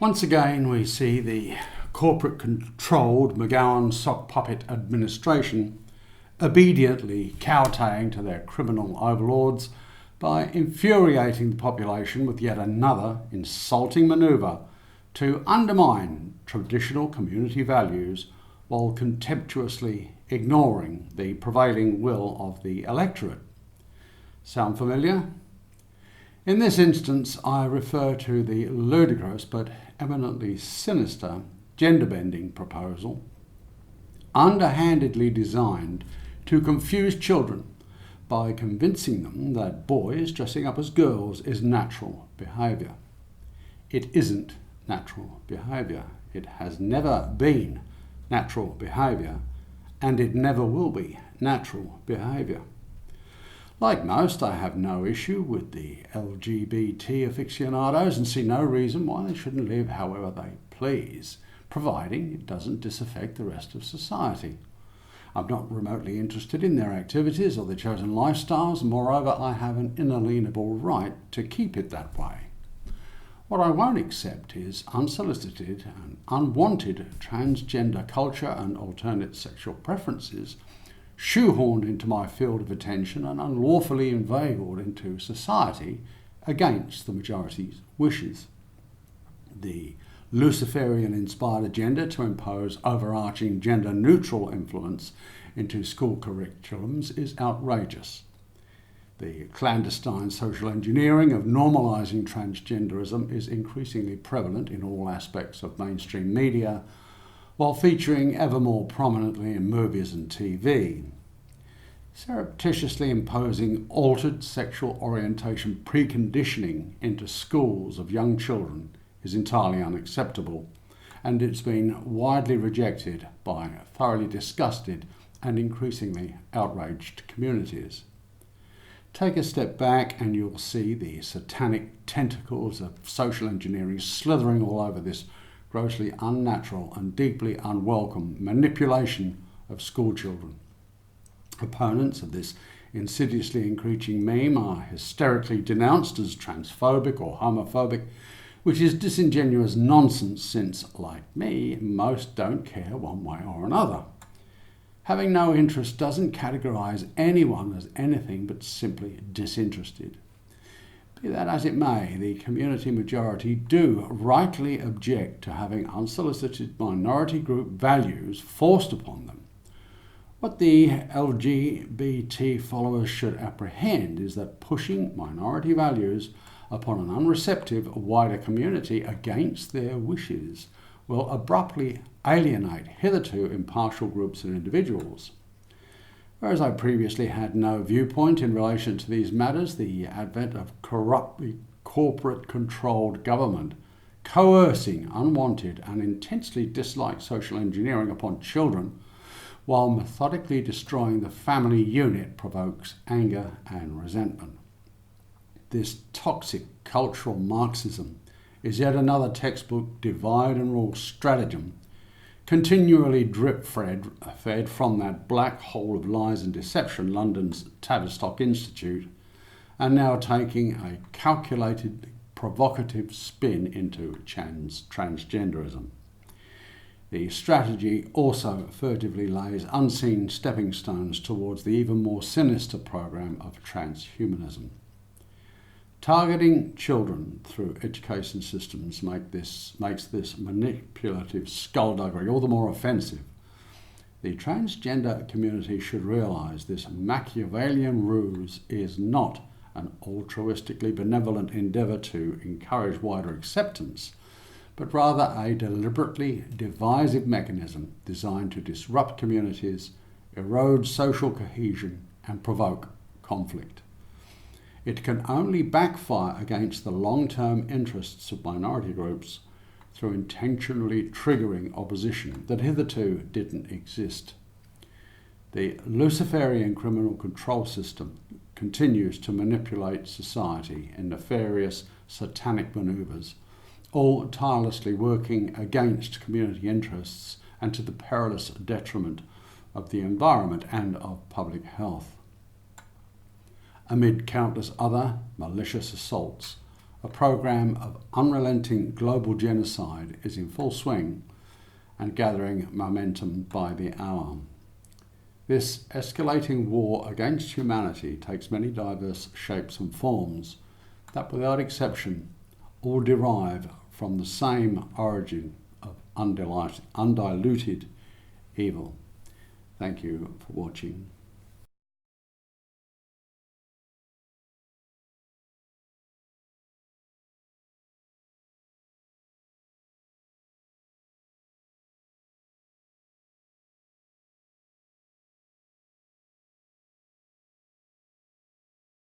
Once again, we see the corporate-controlled McGowan sock puppet administration obediently kowtowing to their criminal overlords by infuriating the population with yet another insulting manoeuvre to undermine traditional community values while contemptuously ignoring the prevailing will of the electorate. Sound familiar? In this instance, I refer to the ludicrous but eminently sinister gender-bending proposal, underhandedly designed to confuse children by convincing them that boys dressing up as girls is natural behaviour. It isn't natural behaviour. It has never been natural behaviour, and it never will be natural behaviour. Like most, I have no issue with the LGBT aficionados and see no reason why they shouldn't live however they please, providing it doesn't disaffect the rest of society. I'm not remotely interested in their activities or their chosen lifestyles, and moreover, I have an inalienable right to keep it that way. What I won't accept is unsolicited and unwanted transgender culture and alternate sexual preferences shoehorned into my field of attention and unlawfully inveigled into society against the majority's wishes. The Luciferian-inspired agenda to impose overarching gender-neutral influence into school curriculums is outrageous. The clandestine social engineering of normalising transgenderism is increasingly prevalent in all aspects of mainstream media, while featuring ever more prominently in movies and TV. Surreptitiously imposing altered sexual orientation preconditioning into schools of young children is entirely unacceptable, and it's been widely rejected by thoroughly disgusted and increasingly outraged communities. Take a step back and you'll see the satanic tentacles of social engineering slithering all over this grossly unnatural and deeply unwelcome manipulation of school children. Opponents of this insidiously encroaching meme are hysterically denounced as transphobic or homophobic, which is disingenuous nonsense since, like me, most don't care one way or another. Having no interest doesn't categorise anyone as anything but simply disinterested. Be that as it may, the community majority do rightly object to having unsolicited minority group values forced upon them. What the LGBT followers should apprehend is that pushing minority values upon an unreceptive wider community against their wishes will abruptly alienate hitherto impartial groups and individuals. Whereas I previously had no viewpoint in relation to these matters, the advent of corruptly corporate-controlled government coercing unwanted and intensely disliked social engineering upon children while methodically destroying the family unit provokes anger and resentment. This toxic cultural Marxism is yet another textbook divide and rule stratagem, continually drip-fed from that black hole of lies and deception, London's Tavistock Institute, and now taking a calculated, provocative spin into transgenderism. The strategy also furtively lays unseen stepping stones towards the even more sinister program of transhumanism. Targeting children through education systems makes this manipulative skullduggery all the more offensive. The transgender community should realise this Machiavellian ruse is not an altruistically benevolent endeavour to encourage wider acceptance, but rather a deliberately divisive mechanism designed to disrupt communities, erode social cohesion, and provoke conflict. It can only backfire against the long-term interests of minority groups through intentionally triggering opposition that hitherto didn't exist. The Luciferian criminal control system continues to manipulate society in nefarious satanic manoeuvres, all tirelessly working against community interests and to the perilous detriment of the environment and of public health. Amid countless other malicious assaults a program of unrelenting global genocide is in full swing and gathering momentum by the hour. This escalating war against humanity takes many diverse shapes and forms that, without exception, all derive from the same origin of undiluted evil. Thank you for watching.